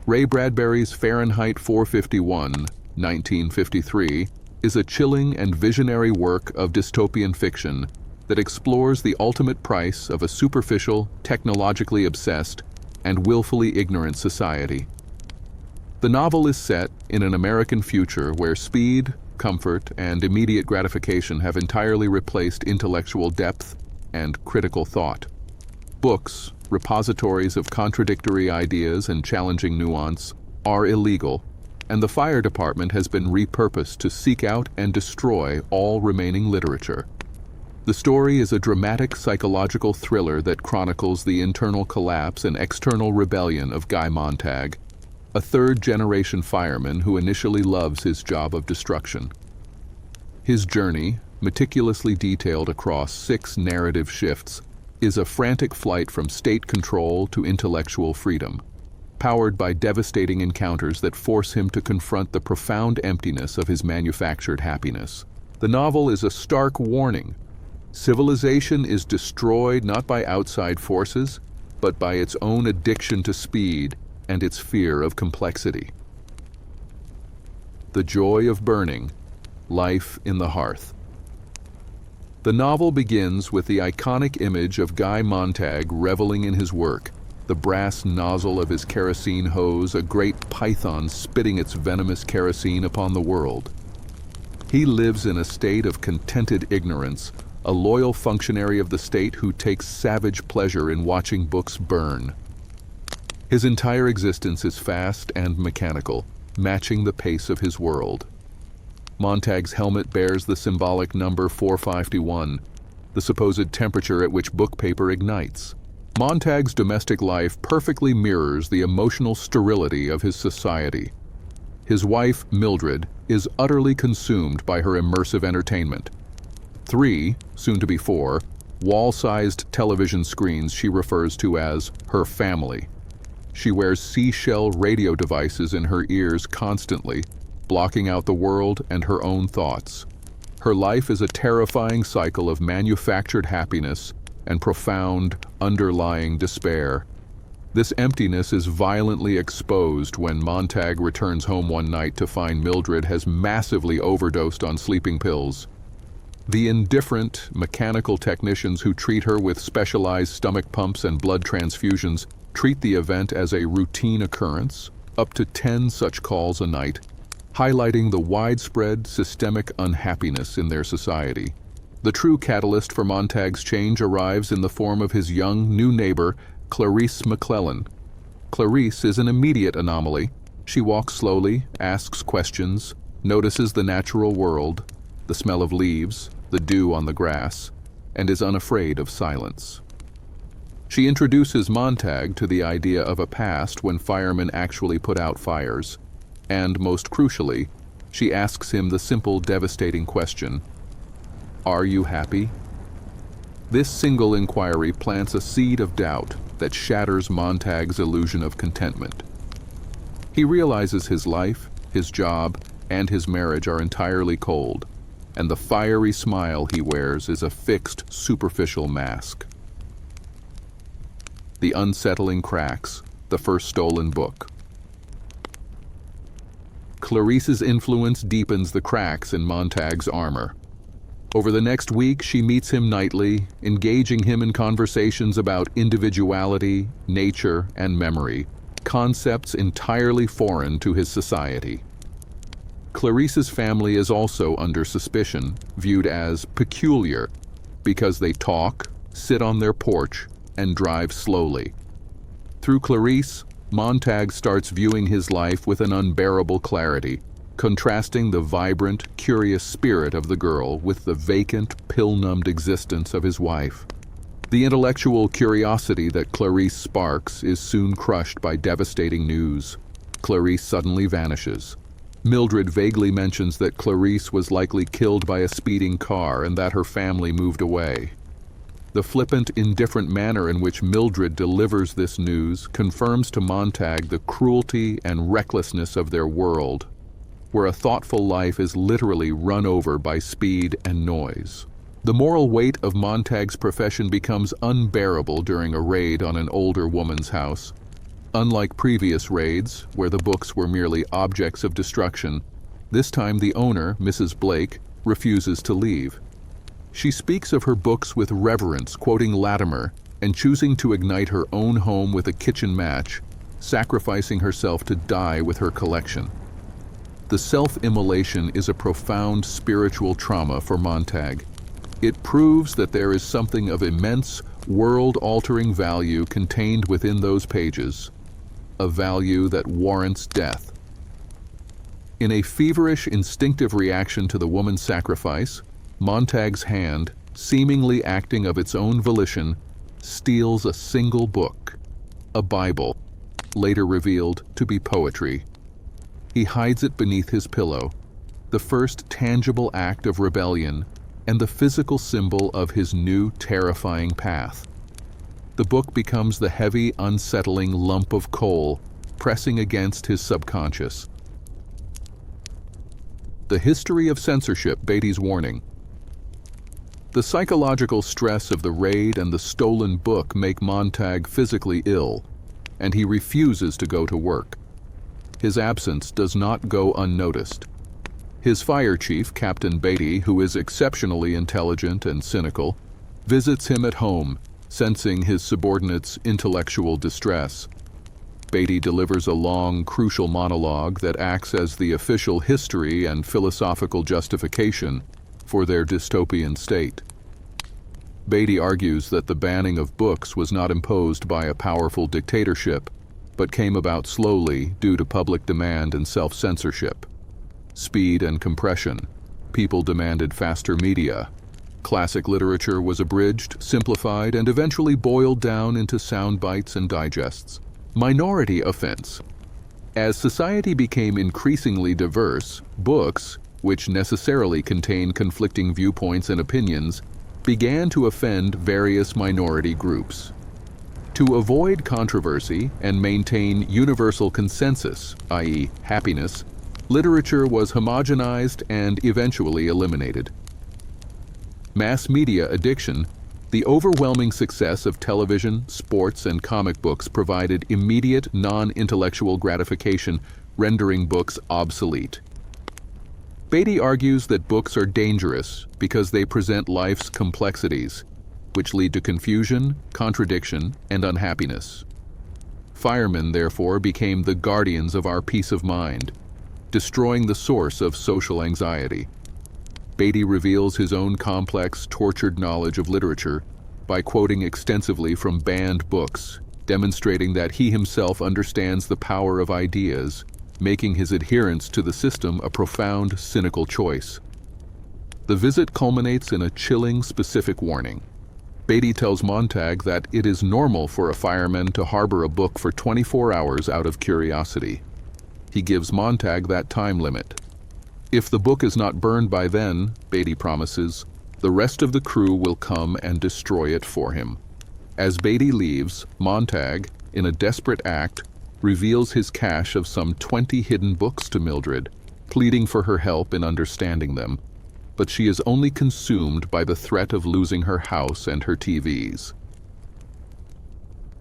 Ray Bradbury's Fahrenheit 451, 1953, is a chilling and visionary work of dystopian fiction that explores the ultimate price of a superficial, technologically obsessed, and willfully ignorant society. The novel is set in an American future where speed, comfort, and immediate gratification have entirely replaced intellectual depth and critical thought. Books, repositories of contradictory ideas and challenging nuance, are illegal, and the fire department has been repurposed to seek out and destroy all remaining literature. The story is a dramatic psychological thriller that chronicles the internal collapse and external rebellion of Guy Montag, a third-generation fireman who initially loves his job of destruction. His journey, meticulously detailed across 6 narrative shifts, is a frantic flight from state control to intellectual freedom, powered by devastating encounters that force him to confront the profound emptiness of his manufactured happiness. The novel is a stark warning. Civilization is destroyed not by outside forces, but by its own addiction to speed and its fear of complexity. The Joy of Burning, Life in the Hearth. The novel begins with the iconic image of Guy Montag reveling in his work, the brass nozzle of his kerosene hose, a great python spitting its venomous kerosene upon the world. He lives in a state of contented ignorance, a loyal functionary of the state who takes savage pleasure in watching books burn. His entire existence is fast and mechanical, matching the pace of his world. Montag's helmet bears the symbolic number 451, the supposed temperature at which book paper ignites. Montag's domestic life perfectly mirrors the emotional sterility of his society. His wife, Mildred, is utterly consumed by her immersive entertainment. 3, soon to be 4, wall-sized television screens she refers to as her family. She wears seashell radio devices in her ears constantly, blocking out the world and her own thoughts. Her life is a terrifying cycle of manufactured happiness and profound, underlying despair. This emptiness is violently exposed when Montag returns home one night to find Mildred has massively overdosed on sleeping pills. The indifferent, mechanical technicians who treat her with specialized stomach pumps and blood transfusions treat the event as a routine occurrence, up to 10 such calls a night, highlighting the widespread systemic unhappiness in their society. The true catalyst for Montag's change arrives in the form of his young, new neighbor, Clarice McClellan. Clarice is an immediate anomaly. She walks slowly, asks questions, notices the natural world, the smell of leaves, the dew on the grass, and is unafraid of silence. She introduces Montag to the idea of a past when firemen actually put out fires, and, most crucially, she asks him the simple, devastating question, "Are you happy?" This single inquiry plants a seed of doubt that shatters Montag's illusion of contentment. He realizes his life, his job, and his marriage are entirely cold, and the fiery smile he wears is a fixed, superficial mask. The Unsettling Cracks, the first stolen book. Clarice's influence deepens the cracks in Montag's armor. Over the next week, she meets him nightly, engaging him in conversations about individuality, nature, and memory, concepts entirely foreign to his society. Clarice's family is also under suspicion, viewed as peculiar, because they talk, sit on their porch, and drive slowly. Through Clarice, Montag starts viewing his life with an unbearable clarity, contrasting the vibrant, curious spirit of the girl with the vacant, pill-numbed existence of his wife. The intellectual curiosity that Clarice sparks is soon crushed by devastating news. Clarice suddenly vanishes. Mildred vaguely mentions that Clarice was likely killed by a speeding car and that her family moved away. The flippant, indifferent manner in which Mildred delivers this news confirms to Montag the cruelty and recklessness of their world, where a thoughtful life is literally run over by speed and noise. The moral weight of Montag's profession becomes unbearable during a raid on an older woman's house. Unlike previous raids, where the books were merely objects of destruction, this time the owner, Mrs. Blake, refuses to leave. She speaks of her books with reverence, quoting Latimer, and choosing to ignite her own home with a kitchen match, sacrificing herself to die with her collection. The self-immolation is a profound spiritual trauma for Montag. It proves that there is something of immense, world-altering value contained within those pages, a value that warrants death. In a feverish, instinctive reaction to the woman's sacrifice, Montag's hand, seemingly acting of its own volition, steals a single book, a Bible, later revealed to be poetry. He hides it beneath his pillow, the first tangible act of rebellion and the physical symbol of his new terrifying path. The book becomes the heavy, unsettling lump of coal pressing against his subconscious. The history of censorship, Beatty's warning. The psychological stress of the raid and the stolen book make Montag physically ill, and he refuses to go to work. His absence does not go unnoticed. His fire chief, Captain Beatty, who is exceptionally intelligent and cynical, visits him at home, sensing his subordinate's intellectual distress. Beatty delivers a long, crucial monologue that acts as the official history and philosophical justification for their dystopian state. Beatty argues that the banning of books was not imposed by a powerful dictatorship, but came about slowly due to public demand and self-censorship. Speed and compression. People demanded faster media. Classic literature was abridged, simplified, and eventually boiled down into sound bites and digests. Minority offense. As society became increasingly diverse, books, which necessarily contain conflicting viewpoints and opinions, began to offend various minority groups. To avoid controversy and maintain universal consensus, i.e., happiness, literature was homogenized and eventually eliminated. Mass media addiction. The overwhelming success of television, sports, and comic books provided immediate, non-intellectual gratification, rendering books obsolete. Beatty argues that books are dangerous because they present life's complexities, which lead to confusion, contradiction, and unhappiness. Firemen, therefore, became the guardians of our peace of mind, destroying the source of social anxiety. Beatty reveals his own complex, tortured knowledge of literature by quoting extensively from banned books, demonstrating that he himself understands the power of ideas, making his adherence to the system a profound, cynical choice. The visit culminates in a chilling, specific warning. Beatty tells Montag that it is normal for a fireman to harbor a book for 24 hours out of curiosity. He gives Montag that time limit. If the book is not burned by then, Beatty promises, the rest of the crew will come and destroy it for him. As Beatty leaves, Montag, in a desperate act, reveals his cache of some 20 hidden books to Mildred, pleading for her help in understanding them, but she is only consumed by the threat of losing her house and her TVs.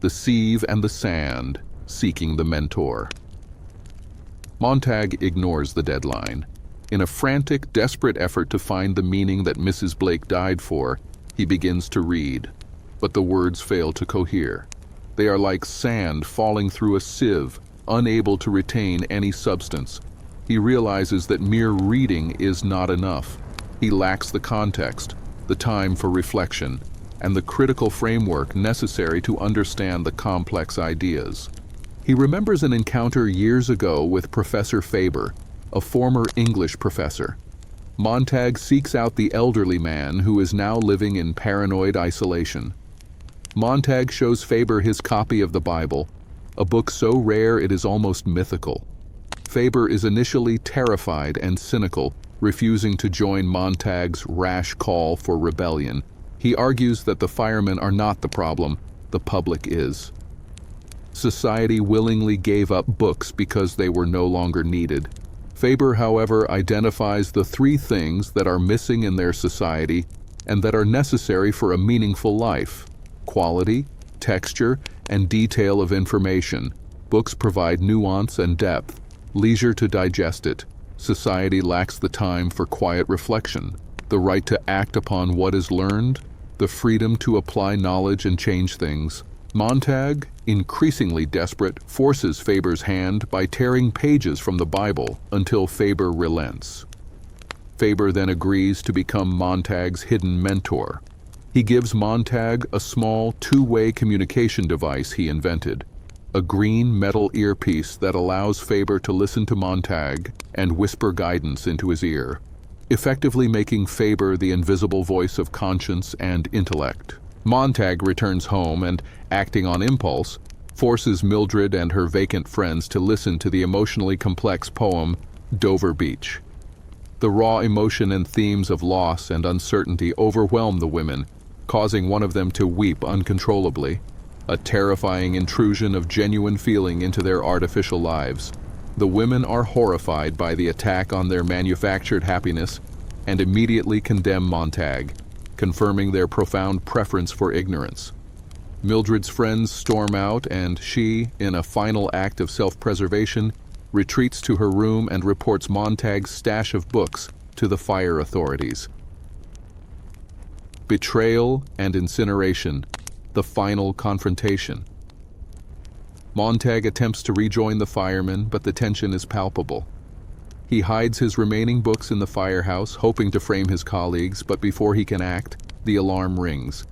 The sieve and the sand, seeking the mentor. Montag ignores the deadline. In a frantic, desperate effort to find the meaning that Mrs. Blake died for, he begins to read, but the words fail to cohere. They are like sand falling through a sieve, unable to retain any substance. He realizes that mere reading is not enough. He lacks the context, the time for reflection, and the critical framework necessary to understand the complex ideas. He remembers an encounter years ago with Professor Faber, a former English professor. Montag seeks out the elderly man who is now living in paranoid isolation. Montag shows Faber his copy of the Bible, a book so rare it is almost mythical. Faber is initially terrified and cynical, refusing to join Montag's rash call for rebellion. He argues that the firemen are not the problem, the public is. Society willingly gave up books because they were no longer needed. Faber, however, identifies the three things that are missing in their society and that are necessary for a meaningful life: quality, texture, and detail of information, Books provide nuance and depth, leisure to digest it. Society lacks the time for quiet reflection, the right to act upon what is learned, the freedom to apply knowledge and change things. Montag, increasingly desperate, forces Faber's hand by tearing pages from the Bible until Faber relents. Faber then agrees to become Montag's hidden mentor. He gives Montag a small two-way communication device he invented, a green metal earpiece that allows Faber to listen to Montag and whisper guidance into his ear, effectively making Faber the invisible voice of conscience and intellect. Montag returns home and, acting on impulse, forces Mildred and her vacant friends to listen to the emotionally complex poem Dover Beach. The raw emotion and themes of loss and uncertainty overwhelm the women, causing one of them to weep uncontrollably, a terrifying intrusion of genuine feeling into their artificial lives. The women are horrified by the attack on their manufactured happiness and immediately condemn Montag, confirming their profound preference for ignorance. Mildred's friends storm out, and she, in a final act of self-preservation, retreats to her room and reports Montag's stash of books to the fire authorities. Betrayal and incineration, the final confrontation. Montag attempts to rejoin the firemen, but the tension is palpable. He hides his remaining books in the firehouse, hoping to frame his colleagues, but before he can act, the alarm rings.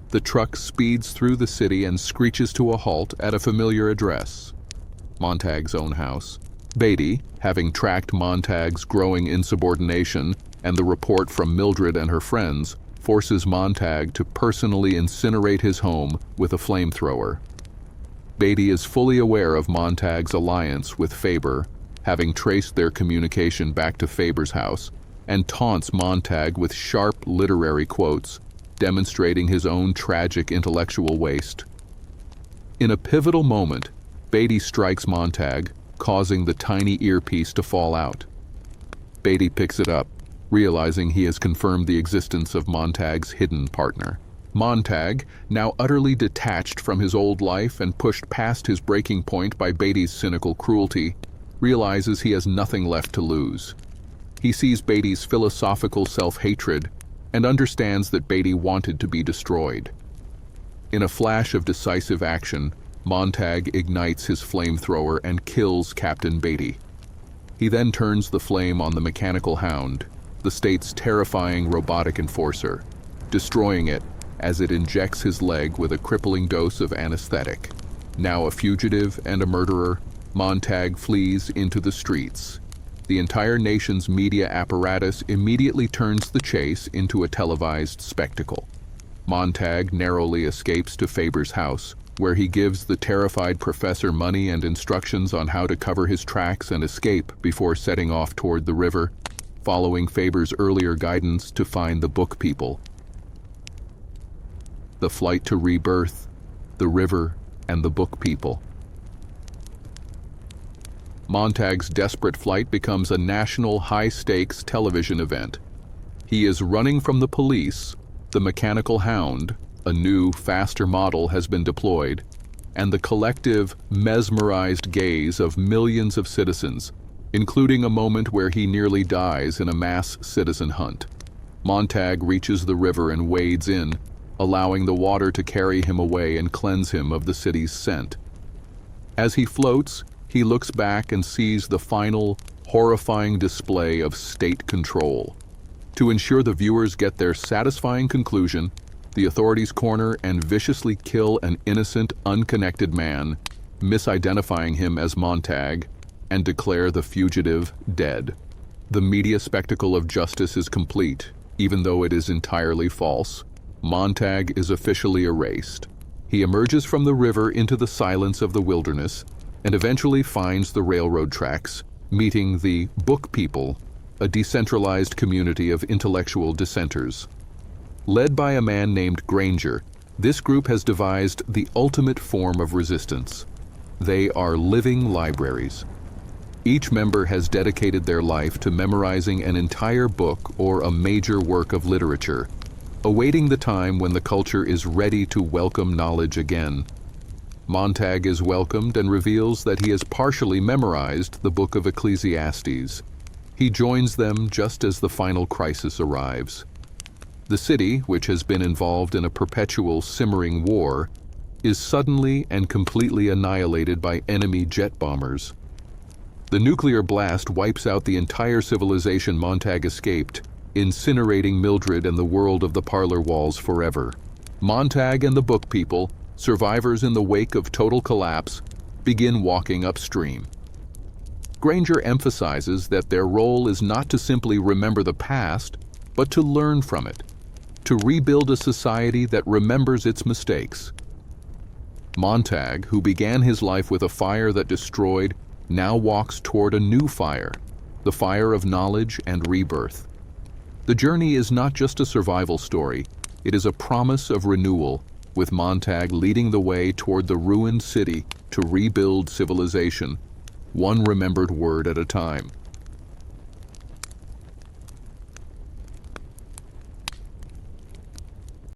The truck speeds through the city and screeches to a halt at a familiar address, Montag's own house. Beatty, having tracked Montag's growing insubordination and the report from Mildred and her friends, forces Montag to personally incinerate his home with a flamethrower. Beatty is fully aware of Montag's alliance with Faber, having traced their communication back to Faber's house, and taunts Montag with sharp literary quotes, demonstrating his own tragic intellectual waste. In a pivotal moment, Beatty strikes Montag, causing the tiny earpiece to fall out. Beatty picks it up, realizing he has confirmed the existence of Montag's hidden partner. Montag, now utterly detached from his old life and pushed past his breaking point by Beatty's cynical cruelty, realizes he has nothing left to lose. He sees Beatty's philosophical self-hatred and understands that Beatty wanted to be destroyed. In a flash of decisive action, Montag ignites his flamethrower and kills Captain Beatty. He then turns the flame on the mechanical hound, the state's terrifying robotic enforcer, destroying it as it injects his leg with a crippling dose of anesthetic. Now a fugitive and a murderer, Montag flees into the streets. The entire nation's media apparatus immediately turns the chase into a televised spectacle. Montag narrowly escapes to Faber's house, where he gives the terrified professor money and instructions on how to cover his tracks and escape before setting off toward the river, following Faber's earlier guidance to find the book people. The flight to rebirth, the river, and the book people. Montag's desperate flight becomes a national high-stakes television event. He is running from the police, the mechanical hound, a new, faster model has been deployed, and the collective, mesmerized gaze of millions of citizens, including a moment where he nearly dies in a mass citizen hunt. Montag reaches the river and wades in, allowing the water to carry him away and cleanse him of the city's scent. As he floats, he looks back and sees the final, horrifying display of state control. To ensure the viewers get their satisfying conclusion, the authorities corner and viciously kill an innocent, unconnected man, misidentifying him as Montag, and declare the fugitive dead. The media spectacle of justice is complete, even though it is entirely false. Montag is officially erased. He emerges from the river into the silence of the wilderness and eventually finds the railroad tracks, meeting the book people, a decentralized community of intellectual dissenters. Led by a man named Granger, this group has devised the ultimate form of resistance. They are living libraries. Each member has dedicated their life to memorizing an entire book or a major work of literature, awaiting the time when the culture is ready to welcome knowledge again. Montag is welcomed and reveals that he has partially memorized the book of Ecclesiastes. He joins them just as the final crisis arrives. The city, which has been involved in a perpetual simmering war, is suddenly and completely annihilated by enemy jet bombers. The nuclear blast wipes out the entire civilization Montag escaped, incinerating Mildred and the world of the parlor walls forever. Montag and the book people, survivors in the wake of total collapse, begin walking upstream. Granger emphasizes that their role is not to simply remember the past, but to learn from it, to rebuild a society that remembers its mistakes. Montag, who began his life with a fire that destroyed, now walks toward a new fire, the fire of knowledge and rebirth. The journey is not just a survival story, it is a promise of renewal, with Montag leading the way toward the ruined city to rebuild civilization, one remembered word at a time.